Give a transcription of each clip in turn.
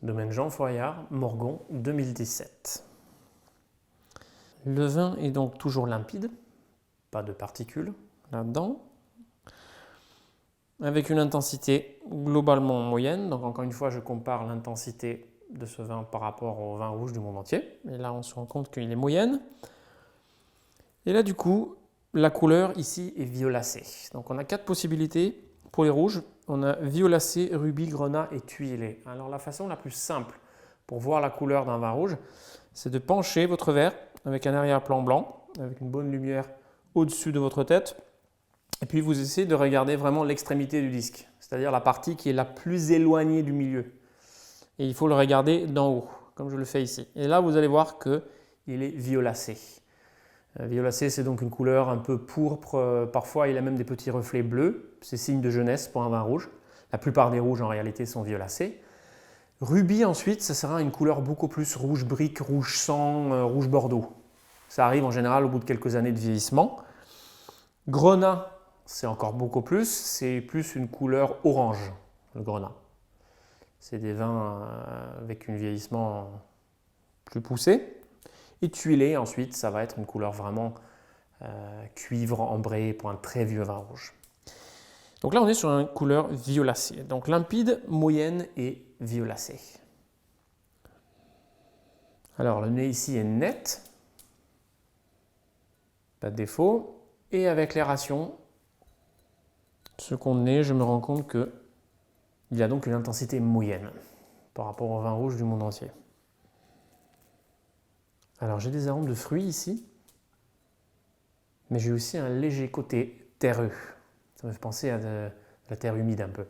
Domaine Jean Foyard, Morgon, 2017. Le vin est donc toujours limpide, pas de particules là-dedans, avec une intensité globalement moyenne. Donc encore une fois, je compare l'intensité de ce vin par rapport au vin rouge du monde entier. Et là, on se rend compte qu'il est moyenne. Et là, du coup, la couleur ici est violacée. Donc on a 4 possibilités pour les rouges. On a violacé, rubis, grenat et tuilé. Alors la façon la plus simple pour voir la couleur d'un vin rouge, c'est de pencher votre verre avec un arrière-plan blanc, avec une bonne lumière au-dessus de votre tête. Et puis vous essayez de regarder vraiment l'extrémité du disque, c'est-à-dire la partie qui est la plus éloignée du milieu. Et il faut le regarder d'en haut, comme je le fais ici. Et là, vous allez voir qu'il est violacé. Violacé, c'est donc une couleur un peu pourpre. Parfois, il a même des petits reflets bleus. C'est signe de jeunesse pour un vin rouge. La plupart des rouges, en réalité, sont violacés. Rubis, ensuite, ça sera une couleur beaucoup plus rouge brique, rouge sang, rouge bordeaux. Ça arrive en général au bout de quelques années de vieillissement. Grenat, c'est encore beaucoup plus. C'est plus une couleur orange, le grenat. C'est des vins avec un vieillissement plus poussé. Et tuilé, ensuite, ça va être une couleur vraiment cuivre ambré pour un très vieux vin rouge. Donc là, on est sur une couleur violacée. Donc limpide, moyenne et violacée. Alors le nez ici est net, pas de défaut. Et avec l'aération, ce qu'on est, je me rends compte qu'il y a donc une intensité moyenne par rapport au vin rouge du monde entier. Alors j'ai des arômes de fruits ici, mais j'ai aussi un léger côté terreux. Ça me fait penser à de la terre humide un peu.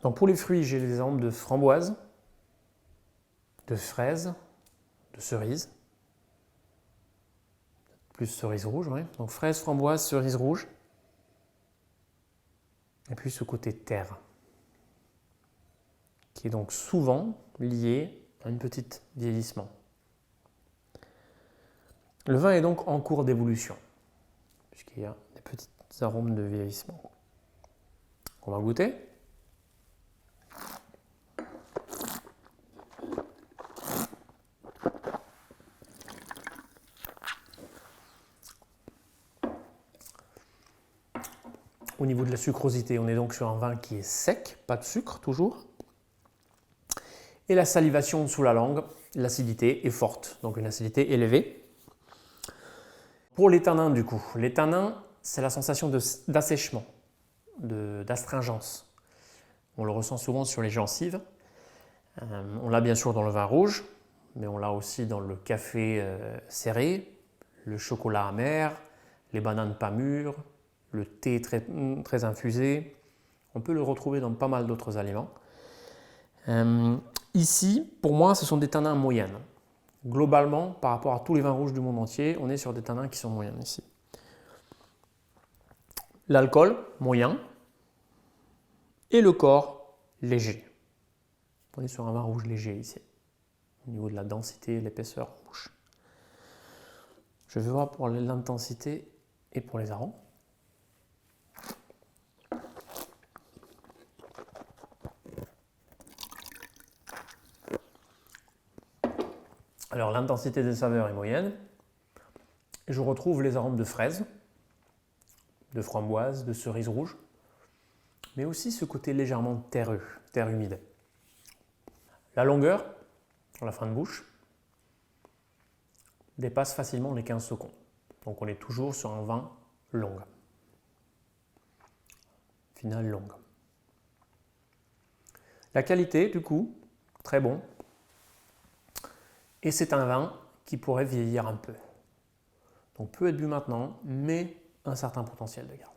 Donc pour les fruits, j'ai des arômes de framboise, de fraises, de cerises. Plus cerise rouge, oui. Donc fraise, framboise, cerise rouge. Et puis ce côté terre, qui est donc souvent lié à une petite vieillissement. Le vin est donc en cours d'évolution, puisqu'il y a des petits arômes de vieillissement. On va goûter. Au niveau de la sucrosité, on est donc sur un vin qui est sec, pas de sucre toujours. Et la salivation sous la langue, l'acidité est forte, donc une acidité élevée. Pour les tanins du coup, les tanins, c'est la sensation d'assèchement, d'astringence. On le ressent souvent sur les gencives. On l'a bien sûr dans le vin rouge, mais on l'a aussi dans le café serré, le chocolat amer, les bananes pas mûres, le thé très infusé. On peut le retrouver dans pas mal d'autres aliments. Ici, pour moi, ce sont des tanins moyennes. Globalement, par rapport à tous les vins rouges du monde entier, on est sur des tanins qui sont moyennes ici. L'alcool, moyen. Et le corps, léger. On est sur un vin rouge léger ici, au niveau de la densité et l'épaisseur en bouche. Je vais voir pour l'intensité et pour les arômes. Alors l'intensité des saveurs est moyenne. Je retrouve les arômes de fraises, de framboise, de cerise rouge, mais aussi ce côté légèrement terreux, terre humide. La longueur, à la fin de bouche, dépasse facilement les 15 secondes. Donc on est toujours sur un vin long. Finale longue. La qualité, du coup, très bon. Et c'est un vin qui pourrait vieillir un peu. Donc peut être bu maintenant, mais un certain potentiel de garde.